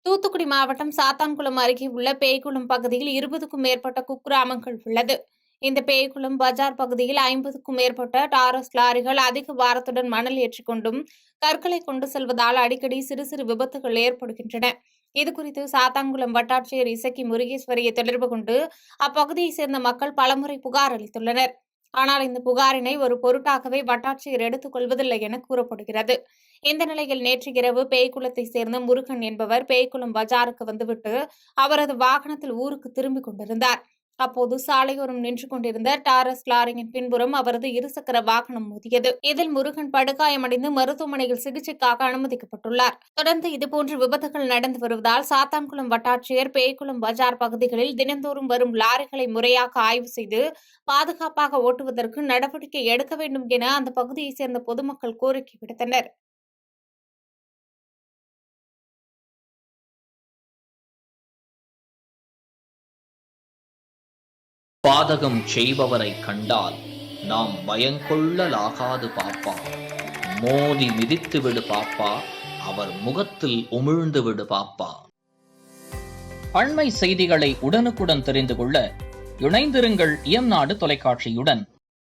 தூத்துக்குடி மாவட்டம் சாத்தான்குளம் அருகே உள்ள பேய்குளம் பகுதியில் 20க்கும் மேற்பட்ட குக்கிராமங்கள் உள்ளது. இந்த பேய்குளம் பஜார் பகுதியில் 50க்கும் மேற்பட்ட டாரஸ் லாரிகள் அதிக பாரத்துடன் மணல் ஏற்றிக்கொண்டும் கற்களை கொண்டு செல்வதால் அடிக்கடி சிறு சிறு விபத்துகள் ஏற்படுகின்றன. இதுகுறித்து சாத்தான்குளம் வட்டாட்சியர் இசக்கி முருகேஸ்வரியை தொடர்பு கொண்டு அப்பகுதியைச் சேர்ந்த மக்கள் பலமுறை புகார் அளித்துள்ளனர். ஆனால் இந்த புகாரினை ஒரு பொருட்டாகவே வட்டாட்சியர் எடுத்துக் கொள்வதில்லை என கூறப்படுகிறது. இந்த நிலையில் நேற்று இரவு பேய்குளத்தைச் சேர்ந்த முருகன் என்பவர் பேய்குளம் பஜாருக்கு வந்துவிட்டு அவரது வாகனத்தில் ஊருக்கு திரும்பிக் கொண்டிருந்தார். அப்போது சாலையோரம் நின்று கொண்டிருந்த டாரஸ் லாரியின் பின்புறம் அவரது இருசக்கர வாகனம் மோதியது. இதில் முருகன் படுகாயமடைந்து மருத்துவமனையில் சிகிச்சைக்காக அனுமதிக்கப்பட்டுள்ளார். தொடர்ந்து இதுபோன்ற விபத்துகள் நடந்து வருவதால் சாத்தான்குளம் வட்டாட்சியர் பேய்குளம் பஜார் பகுதிகளில் தினந்தோறும் வரும் லாரிகளை முறையாக ஆய்வு செய்து பாதுகாப்பாக ஓட்டுவதற்கு நடவடிக்கை எடுக்க வேண்டும் என அந்த பகுதியைச் சேர்ந்த பொதுமக்கள் கோரிக்கை விடுத்தனர். பாதகம் செய்பவரை கண்டால் நாம் பயங்கொள்ளலாகாது பாப்பா. மோதி மிதித்து விடு பாப்பா, அவர் முகத்தில் உமிழ்ந்து விடு பாப்பா. அண்மை செய்திகளை உடனுக்குடன் தெரிந்து கொள்ள இணைந்திருங்கள் இயம்நாடு தொலைக்காட்சியுடன்.